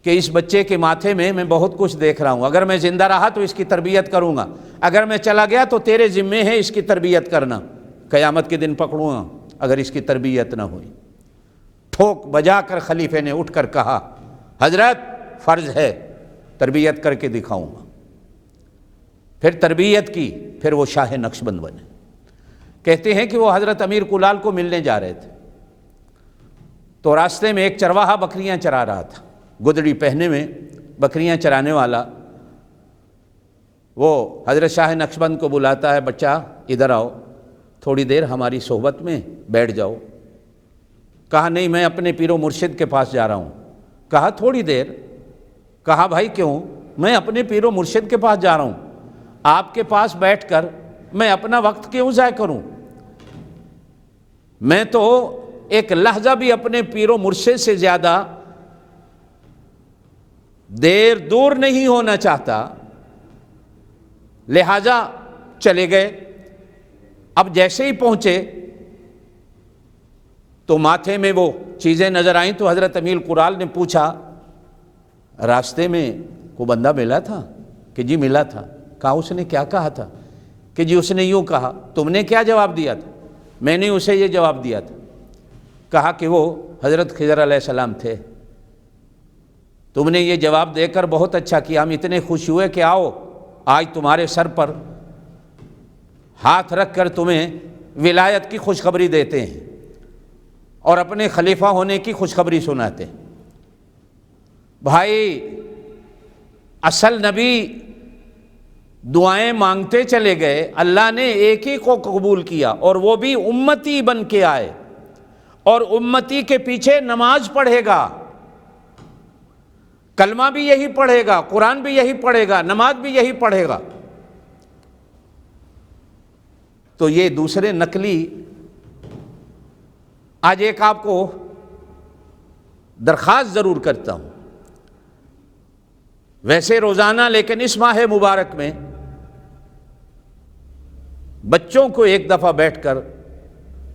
کہ اس بچے کے ماتھے میں بہت کچھ دیکھ رہا ہوں، اگر میں زندہ رہا تو اس کی تربیت کروں گا، اگر میں چلا گیا تو تیرے ذمے ہے اس کی تربیت کرنا، قیامت کے دن پکڑوں گا اگر اس کی تربیت نہ ہوئی۔ ٹھوک بجا کر خلیفے نے اٹھ کر کہا حضرت فرض ہے، تربیت کر کے دکھاؤں گا۔ پھر تربیت کی، پھر وہ شاہ نقشبند بنے۔ کہتے ہیں کہ وہ حضرت امیر کلال کو ملنے جا رہے تھے تو راستے میں ایک چرواہا بکریاں چرا رہا تھا، گدڑی پہنے میں بکریاں چرانے والا، وہ حضرت شاہ نقشبند کو بلاتا ہے، بچہ ادھر آؤ، تھوڑی دیر ہماری صحبت میں بیٹھ جاؤ۔ کہا نہیں، میں اپنے پیر و مرشد کے پاس جا رہا ہوں۔ کہا تھوڑی دیر۔ کہا بھائی کیوں؟ میں اپنے پیر و مرشد کے پاس جا رہا ہوں، آپ کے پاس بیٹھ کر میں اپنا وقت کیوں ضائع کروں؟ میں تو ایک لحظہ بھی اپنے پیر و مرشد سے زیادہ دیر دور نہیں ہونا چاہتا، لہذا چلے گئے۔ اب جیسے ہی پہنچے تو ماتھے میں وہ چیزیں نظر آئیں تو حضرت امیر کلال نے پوچھا راستے میں کوئی بندہ ملا تھا؟ کہ جی ملا تھا۔ کہا اس نے کیا کہا تھا؟ کہ جی اس نے یوں کہا۔ تم نے کیا جواب دیا تھا؟ میں نے اسے یہ جواب دیا تھا۔ کہا کہ وہ حضرت خضر علیہ السلام تھے۔ تم نے یہ جواب دے کر بہت اچھا کیا، ہم اتنے خوش ہوئے کہ آؤ آج تمہارے سر پر ہاتھ رکھ کر تمہیں ولایت کی خوشخبری دیتے ہیں اور اپنے خلیفہ ہونے کی خوشخبری سناتے ہیں۔ بھائی اصل نبی دعائیں مانگتے چلے گئے، اللہ نے ایک ہی کو قبول کیا اور وہ بھی امتی بن کے آئے، اور امتی کے پیچھے نماز پڑھے گا، کلمہ بھی یہی پڑھے گا، قرآن بھی یہی پڑھے گا، نماز بھی یہی پڑھے گا۔ تو یہ دوسرے نقلی، آج ایک آپ کو درخواست ضرور کرتا ہوں، ویسے روزانہ لیکن اس ماہ مبارک میں بچوں کو ایک دفعہ بیٹھ کر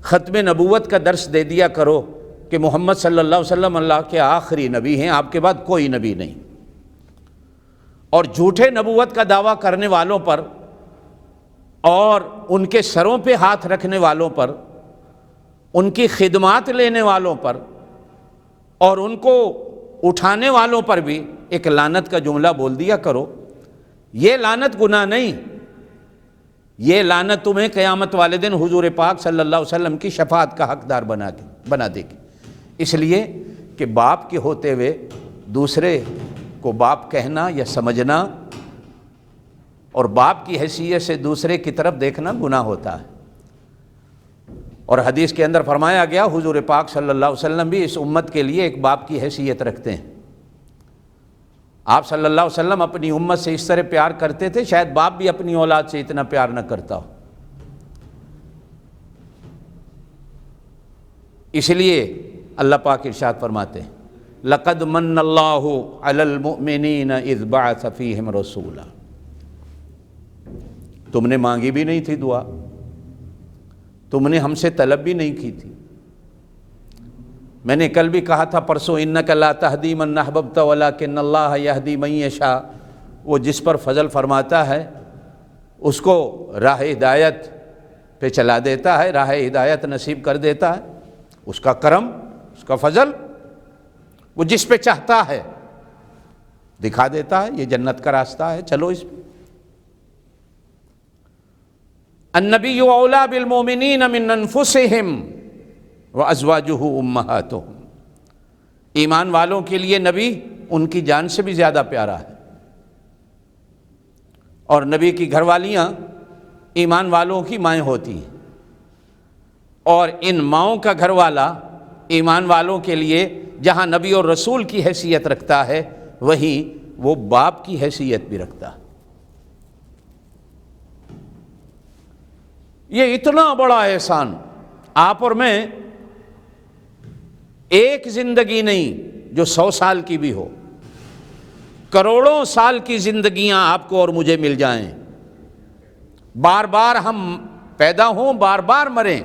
ختم نبوت کا درس دے دیا کرو کہ محمد صلی اللہ علیہ وسلم اللہ کے آخری نبی ہیں، آپ کے بعد کوئی نبی نہیں۔ اور جھوٹے نبوت کا دعویٰ کرنے والوں پر اور ان کے سروں پہ ہاتھ رکھنے والوں پر، ان کی خدمات لینے والوں پر اور ان کو اٹھانے والوں پر بھی ایک لعنت کا جملہ بول دیا کرو۔ یہ لعنت گناہ نہیں، یہ لعنت تمہیں قیامت والے دن حضور پاک صلی اللہ علیہ وسلم کی شفاعت کا حقدار بنا دے گی۔ اس لیے کہ باپ کے ہوتے ہوئے دوسرے کو باپ کہنا یا سمجھنا اور باپ کی حیثیت سے دوسرے کی طرف دیکھنا گناہ ہوتا ہے۔ اور حدیث کے اندر فرمایا گیا حضور پاک صلی اللہ علیہ وسلم بھی اس امت کے لیے ایک باپ کی حیثیت رکھتے ہیں۔ آپ صلی اللہ علیہ وسلم اپنی امت سے اس طرح پیار کرتے تھے، شاید باپ بھی اپنی اولاد سے اتنا پیار نہ کرتا ہو۔ اس لیے اللہ پاک ارشاد فرماتے ہیں لَقَدْ مَنَّ اللَّهُ عَلَى الْمُؤْمِنِينَ إِذْ بَعَثَ فِيهِمْ رَسُولًا۔ تم نے مانگی بھی نہیں تھی دعا، تم نے ہم سے طلب بھی نہیں کی تھی۔ میں نے کل بھی کہا تھا پرسوں، اِنَّكَ لَا تَهْدِي مَنْ أَحْبَبْتَ وَلَكِنَّ اللَّهَ يَهْدِي مَن يَشَاءُ۔ وہ جس پر فضل فرماتا ہے اس کو راہ ہدایت پہ چلا دیتا ہے، راہ ہدایت نصیب کر دیتا ہے۔ اس کا کرم، اس کا فضل وہ جس پہ چاہتا ہے دکھا دیتا ہے، یہ جنت کا راستہ ہے، چلو اس پہ۔ النبی اولیٰ بالمؤمنین من انفسہم وازواجہ امہاتہم۔ ایمان والوں کے لیے نبی ان کی جان سے بھی زیادہ پیارا ہے، اور نبی کی گھر والیاں ایمان والوں کی مائیں ہوتی ہیں، اور ان ماؤں کا گھر والا ایمان والوں کے لیے جہاں نبی اور رسول کی حیثیت رکھتا ہے وہیں وہ باپ کی حیثیت بھی رکھتا ہے۔ یہ اتنا بڑا احسان آپ اور میں، ایک زندگی نہیں جو 100 سال کی بھی ہو، کروڑوں سال کی زندگیاں آپ کو اور مجھے مل جائیں، بار بار ہم پیدا ہوں، بار بار مریں،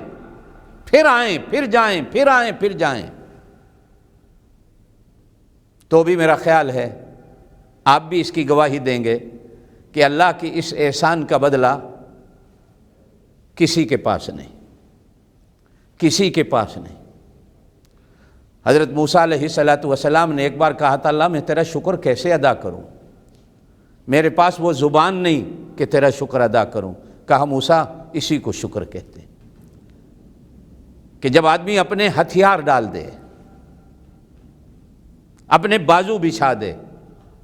پھر آئیں پھر جائیں، پھر آئیں پھر جائیں، تو بھی میرا خیال ہے آپ بھی اس کی گواہی دیں گے کہ اللہ کی اس احسان کا بدلہ کسی کے پاس نہیں، کسی کے پاس نہیں۔ حضرت موسیٰ علیہ السلام نے ایک بار کہا تھا اللہ میں تیرا شکر کیسے ادا کروں، میرے پاس وہ زبان نہیں کہ تیرا شکر ادا کروں۔ کہا موسیٰ اسی کو شکر کہتے ہیں، کہ جب آدمی اپنے ہتھیار ڈال دے، اپنے بازو بچھا دے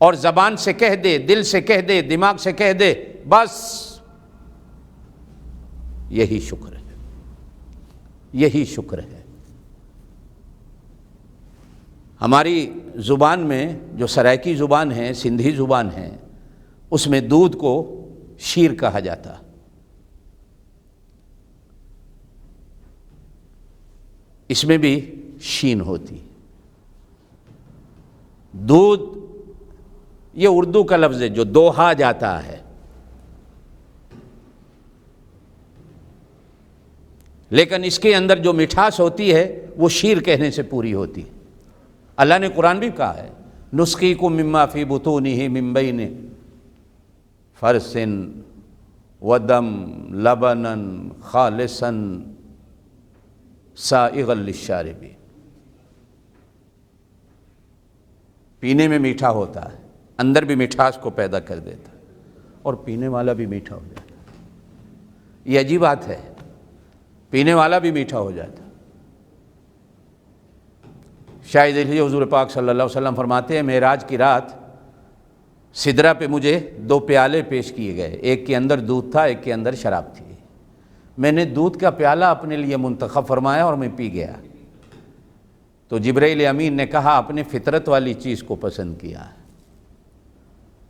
اور زبان سے کہہ دے، دل سے کہہ دے، دماغ سے کہہ دے، بس یہی شکر ہے، یہی شکر ہے۔ ہماری زبان میں جو سرائکی زبان ہے، سندھی زبان ہے، اس میں دودھ کو شیر کہا جاتا، اس میں بھی شین ہوتی۔ دودھ یہ اردو کا لفظ ہے جو دوہا جاتا ہے، لیکن اس کے اندر جو مٹھاس ہوتی ہے وہ شیر کہنے سے پوری ہوتی ہے۔ اللہ نے قرآن بھی کہا ہے نسقیکم مما فی بطونہ من بین فرث ودم لبنا خالصا سائغا للشاربین، پینے میں میٹھا ہوتا ہے، اندر بھی مٹھاس کو پیدا کر دیتا ہے، اور پینے والا بھی میٹھا ہو جاتا ہے۔ یہ عجیب بات ہے، پینے والا بھی میٹھا ہو جاتا ہے۔ شاید اس لیے حضور پاک صلی اللہ علیہ وسلم فرماتے ہیں معراج کی رات سدرہ پہ مجھے 2 پیالے پیش کیے گئے، ایک کے اندر دودھ تھا، ایک کے اندر شراب تھی۔ میں نے دودھ کا پیالہ اپنے لیے منتخب فرمایا اور میں پی گیا، تو جبرائیل امین نے کہا آپ نے فطرت والی چیز کو پسند کیا،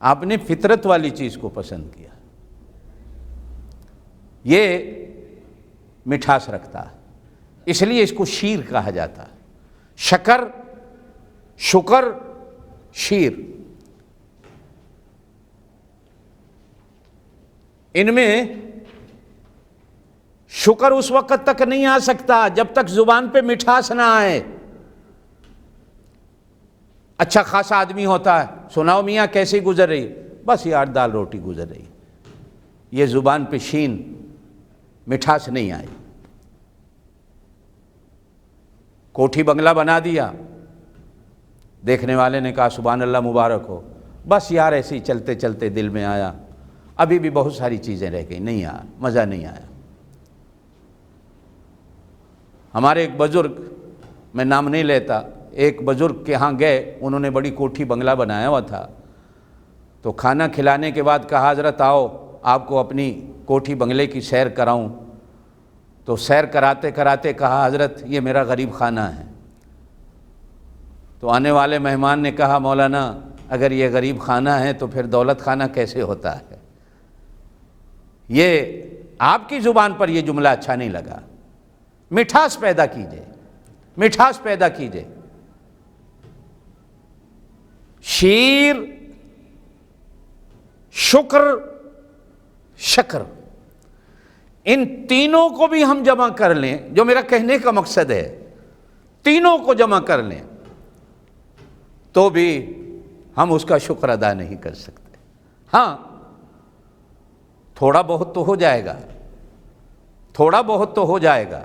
آپ نے فطرت والی چیز کو پسند کیا۔ یہ مٹھاس رکھتا ہے، اس لیے اس کو شیر کہا جاتا ہے۔ شکر، شکر، شیر، ان میں شکر اس وقت تک نہیں آ سکتا جب تک زبان پہ مٹھاس نہ آئے۔ اچھا خاصا آدمی ہوتا ہے، سناؤ میاں کیسی گزر رہی، بس یار دال روٹی گزر رہی، یہ زبان پہ شین مٹھاس نہیں آئی۔ کوٹھی بنگلہ بنا دیا، دیکھنے والے نے کہا سبحان اللہ مبارک ہو، بس یار ایسے ہی چلتے چلتے دل میں آیا، ابھی بھی بہت ساری چیزیں رہ گئی، نہیں آیا، مزہ نہیں آیا۔ ہمارے ایک بزرگ، میں نام نہیں لیتا، ایک بزرگ کے ہاں گئے، انہوں نے بڑی کوٹھی بنگلہ بنایا ہوا تھا، تو کھانا کھلانے کے بعد کہا حضرت آؤ آپ کو اپنی کوٹھی بنگلے کی سیر کراؤں، تو سیر کراتے کراتے کہا حضرت یہ میرا غریب خانہ ہے۔ تو آنے والے مہمان نے کہا مولانا اگر یہ غریب خانہ ہے تو پھر دولت خانہ کیسے ہوتا ہے؟ یہ آپ کی زبان پر یہ جملہ اچھا نہیں لگا۔ مٹھاس پیدا کیجئے، مٹھاس پیدا کیجئے۔ شیر، شکر، شکر، ان تینوں کو بھی ہم جمع کر لیں، جو میرا کہنے کا مقصد ہے، تینوں کو جمع کر لیں تو بھی ہم اس کا شکر ادا نہیں کر سکتے۔ ہاں تھوڑا بہت تو ہو جائے گا، تھوڑا بہت تو ہو جائے گا،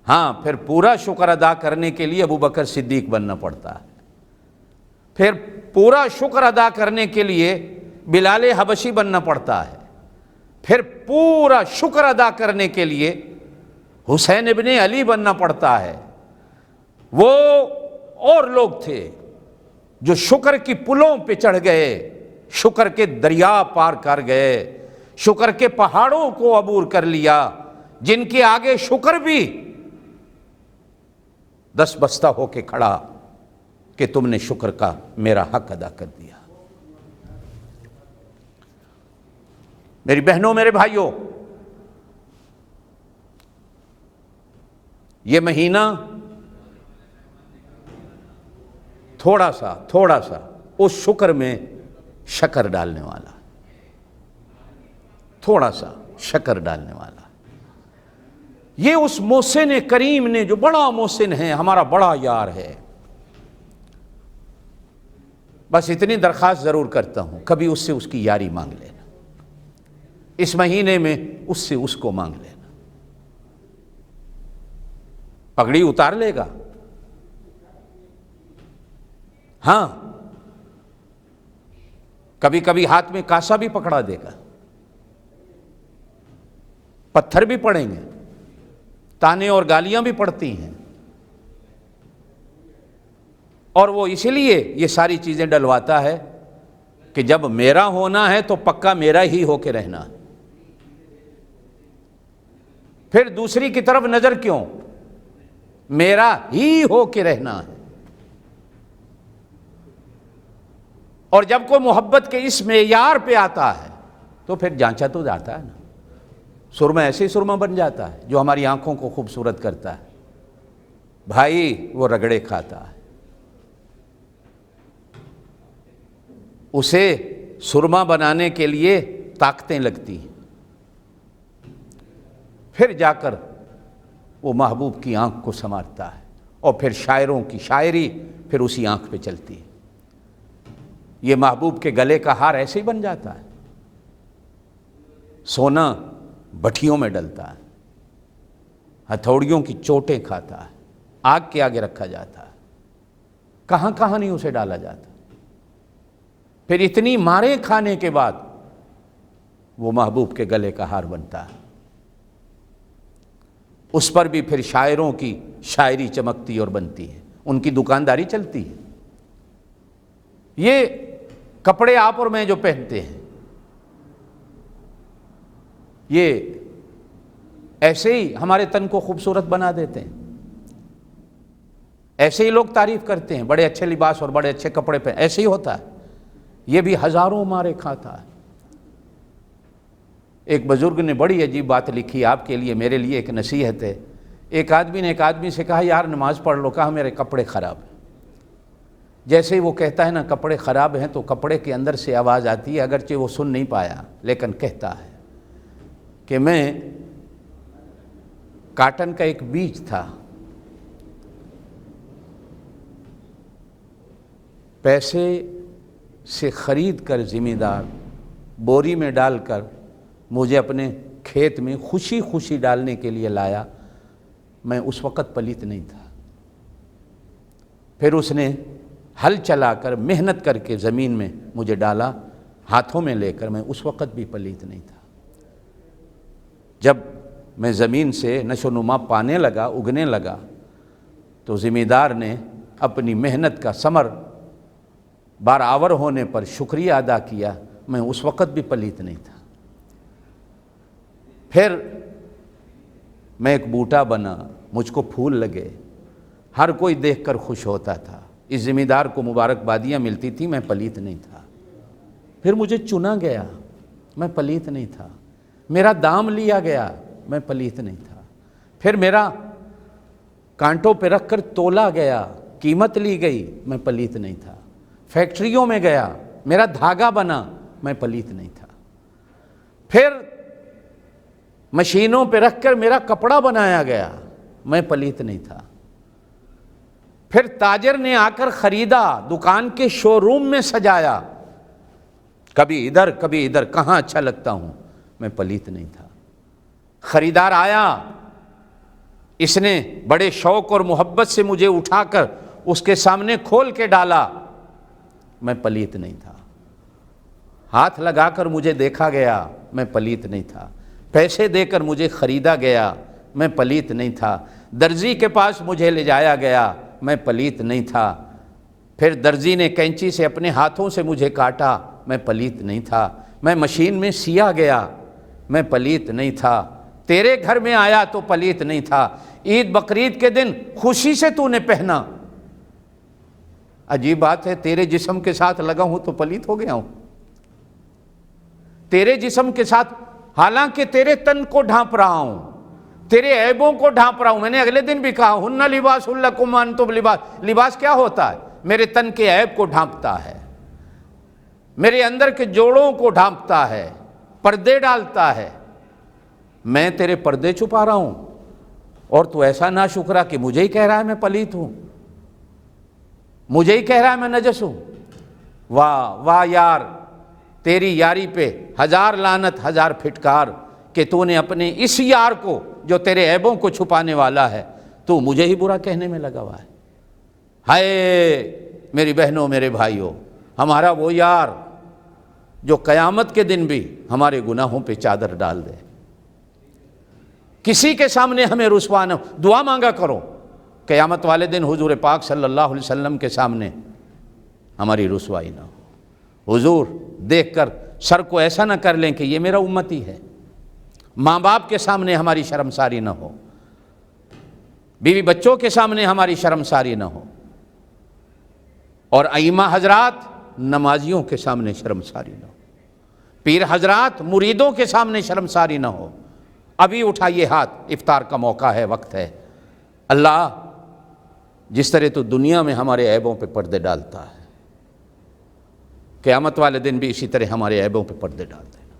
ہاں پھر پورا شکر ادا کرنے کے لیے ابوبکر صدیق بننا پڑتا ہے، پھر پورا شکر ادا کرنے کے لیے بلال حبشی بننا پڑتا ہے، پھر پورا شکر ادا کرنے کے لیے حسین ابن علی بننا پڑتا ہے۔ وہ اور لوگ تھے جو شکر کی پلوں پہ چڑھ گئے، شکر کے دریا پار کر گئے، شکر کے پہاڑوں کو عبور کر لیا، جن کے آگے شکر بھی دس بستہ ہو کے کھڑا کہ تم نے شکر کا میرا حق ادا کر دیا۔ میری بہنوں، میرے بھائیوں، یہ مہینہ تھوڑا سا اس شکر میں شکر ڈالنے والا، تھوڑا سا شکر ڈالنے والا۔ یہ اس محسن کریم نے جو بڑا محسن ہے، ہمارا بڑا یار ہے. بس اتنی درخواست ضرور کرتا ہوں، کبھی اس سے اس کی یاری مانگ لینا، اس مہینے میں اس سے اس کو مانگ لینا. پگڑی اتار لے گا، ہاں، کبھی کبھی ہاتھ میں کاسا بھی پکڑا دے گا، پتھر بھی پڑیں گے، تانے اور گالیاں بھی پڑتی ہیں، اور وہ اسی لیے یہ ساری چیزیں ڈلواتا ہے کہ جب میرا ہونا ہے تو پکا میرا ہی ہو کے رہنا. پھر دوسری کی طرف نظر کیوں؟ میرا ہی ہو کے رہنا ہے. اور جب کوئی محبت کے اس معیار پہ آتا ہے تو پھر جانچا تو جاتا ہے نا. سرما ایسے ہی سرما بن جاتا ہے جو ہماری آنکھوں کو خوبصورت کرتا ہے. بھائی وہ رگڑے کھاتا ہے، اسے سرما بنانے کے لیے طاقتیں لگتی ہیں، پھر جا کر وہ محبوب کی آنکھ کو سنوارتا ہے، اور پھر شاعروں کی شاعری پھر اسی آنکھ پہ چلتی ہے. یہ محبوب کے گلے کا ہار ایسے ہی بن جاتا ہے. سونا بٹھیوں میں ڈلتا ہے، ہتھوڑیوں کی چوٹیں کھاتا ہے، آگ کے آگے رکھا جاتا ہے، کہاں کہاں نہیں اسے ڈالا جاتا. پھر اتنی ماریں کھانے کے بعد وہ محبوب کے گلے کا ہار بنتا ہے. اس پر بھی پھر شاعروں کی شاعری چمکتی اور بنتی ہے، ان کی دکانداری چلتی ہے. یہ کپڑے آپ اور میں جو پہنتے ہیں، یہ ایسے ہی ہمارے تن کو خوبصورت بنا دیتے ہیں، ایسے ہی لوگ تعریف کرتے ہیں، بڑے اچھے لباس اور بڑے اچھے کپڑے پہن، ایسے ہی ہوتا ہے. یہ بھی ہزاروں مارے کھاتا ہے. ایک بزرگ نے بڑی عجیب بات لکھی آپ کے لیے، میرے لیے ایک نصیحت ہے. ایک آدمی نے ایک آدمی سے کہا یار نماز پڑھ لو. کہا میرے کپڑے خراب ہیں. جیسے ہی وہ کہتا ہے نا کپڑے خراب ہیں، تو کپڑے کے اندر سے آواز آتی ہے، اگرچہ وہ سن نہیں پایا لیکن کہتا ہے کہ میں کاٹن کا ایک بیج تھا، پیسے سے خرید کر ذمہ دار بوری میں ڈال کر مجھے اپنے کھیت میں خوشی خوشی ڈالنے کے لیے لایا. میں اس وقت پلیت نہیں تھا. پھر اس نے ہل چلا کر محنت کر کے زمین میں مجھے ڈالا ہاتھوں میں لے کر، میں اس وقت بھی پلیت نہیں تھا. جب میں زمین سے نشو و نما پانے لگا، اگنے لگا، تو ذمہ دار نے اپنی محنت کا ثمر برآور ہونے پر شکریہ ادا کیا. میں اس وقت بھی پلیت نہیں تھا. پھر میں ایک بوٹا بنا، مجھ کو پھول لگے، ہر کوئی دیکھ کر خوش ہوتا تھا، اس ذمہ دار کو مبارکبادیاں ملتی تھی، میں پلیت نہیں تھا. پھر مجھے چنا گیا، میں پلیت نہیں تھا. میرا دام لیا گیا، میں پلیت نہیں تھا. پھر میرا کانٹوں پہ رکھ کر تولا گیا، قیمت لی گئی، میں پلیت نہیں تھا. فیکٹریوں میں گیا، میرا دھاگا بنا، میں پلیت نہیں تھا. پھر مشینوں پہ رکھ کر میرا کپڑا بنایا گیا، میں پلیت نہیں تھا. پھر تاجر نے آ کر خریدا، دکان کے شو روم میں سجایا، کبھی ادھر کبھی ادھر، کہاں اچھا لگتا ہوں، میں پلیت نہیں تھا. خریدار آیا، اس نے بڑے شوق اور محبت سے مجھے اٹھا کر اس کے سامنے کھول کے ڈالا، میں پلیت نہیں تھا. ہاتھ لگا کر مجھے دیکھا گیا، میں پلیت نہیں تھا. پیسے دے کر مجھے خریدا گیا، میں پلیت نہیں تھا. درزی کے پاس مجھے لے جایا گیا، میں پلیت نہیں تھا. پھر درزی نے کینچی سے اپنے ہاتھوں سے مجھے کاٹا، میں پلیت نہیں تھا. میں مشین میں سیا گیا، میں پلیت نہیں تھا. تیرے گھر میں آیا تو پلیت نہیں تھا. عید بقرعید کے دن خوشی سے تو نے پہنا. عجیب بات ہے، تیرے جسم کے ساتھ لگا ہوں تو پلیت ہو گیا ہوں. تیرے جسم کے ساتھ، حالانکہ تیرے تن کو ڈھانپ رہا ہوں، تیرے عیبوں کو ڈھانپ رہا ہوں. میں نے اگلے دن بھی کہا ہن لباس لکم وانتم لباس. لباس کیا ہوتا ہے؟ میرے تن کے عیب کو ڈھانپتا ہے، میرے اندر کے جوڑوں کو ڈھانپتا ہے، پردے ڈالتا ہے. میں تیرے پردے چھپا رہا ہوں، اور تو ایسا ناشکرا کہ مجھے ہی کہہ رہا ہے میں پلیت ہوں، مجھے ہی کہہ رہا ہے میں نجس ہوں۔ واہ واہ یار، تیری یاری پہ ہزار لعنت ہزار پھٹکار کہ تو نے اپنے اس یار کو جو تیرے عیبوں کو چھپانے والا ہے، تو مجھے ہی برا کہنے میں لگا ہوا ہے۔ ہائے میری بہنوں میرے بھائیوں، ہمارا وہ یار جو قیامت کے دن بھی ہمارے گناہوں پہ چادر ڈال دے، کسی کے سامنے ہمیں رسوا نہ، دعا مانگا کرو قیامت والے دن حضور پاک صلی اللہ علیہ وسلم کے سامنے ہماری رسوائی نہ ہو، حضور دیکھ کر سر کو ایسا نہ کر لیں کہ یہ میرا امتی ہے، ماں باپ کے سامنے ہماری شرمساری نہ ہو، بیوی بچوں کے سامنے ہماری شرمساری نہ ہو، اور ائمہ حضرات نمازیوں کے سامنے شرمساری نہ ہو، پیر حضرات مریدوں کے سامنے شرمساری نہ ہو۔ ابھی اٹھائیے ہاتھ، افطار کا موقع ہے، وقت ہے۔ اللہ جس طرح تو دنیا میں ہمارے عیبوں پہ پردے ڈالتا ہے، قیامت والے دن بھی اسی طرح ہمارے عیبوں پہ پردے ڈال دینا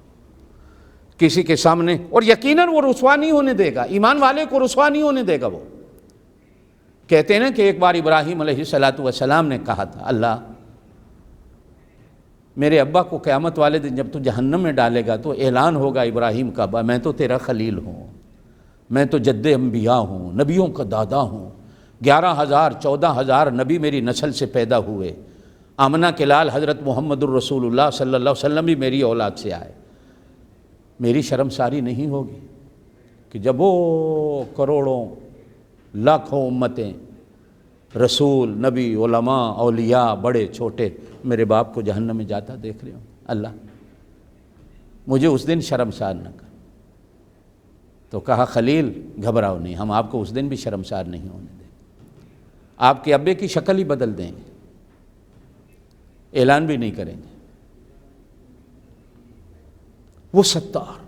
کسی کے سامنے، اور یقیناً وہ رسوا نہیں ہونے دے گا، ایمان والے کو رسوا نہیں ہونے دے گا۔ وہ کہتے ہیں نا کہ ایک بار ابراہیم علیہ السلام نے کہا تھا، اللہ میرے ابا کو قیامت والے دن جب تو جہنم میں ڈالے گا تو اعلان ہوگا ابراہیم کا، ابا میں تو تیرا خلیل ہوں، میں تو جد انبیاء ہوں، نبیوں کا دادا ہوں، 11,000 14,000 نبی میری نسل سے پیدا ہوئے، آمنہ کے لال حضرت محمد الرسول اللہ صلی اللہ علیہ وسلم بھی میری اولاد سے آئے، میری شرمساری نہیں ہوگی کہ جب وہ کروڑوں لاکھوں امتیں، رسول، نبی، علماء، اولیاء، بڑے چھوٹے میرے باپ کو جہنم میں جاتا دیکھ رہے ہوں، اللہ مجھے اس دن شرمسار نہ کر۔ تو کہا خلیل گھبراؤ نہیں، ہم آپ کو اس دن بھی شرمسار نہیں ہونے دیں، آپ کے ابے کی شکل ہی بدل دیں گے، اعلان بھی نہیں کریں گے۔ وہ ستار،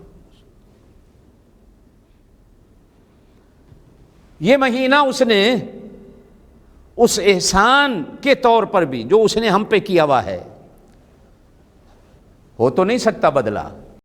یہ مہینہ اس نے اس احسان کے طور پر بھی جو اس نے ہم پہ کیا ہوا ہے، ہو تو نہیں سکتا بدلہ،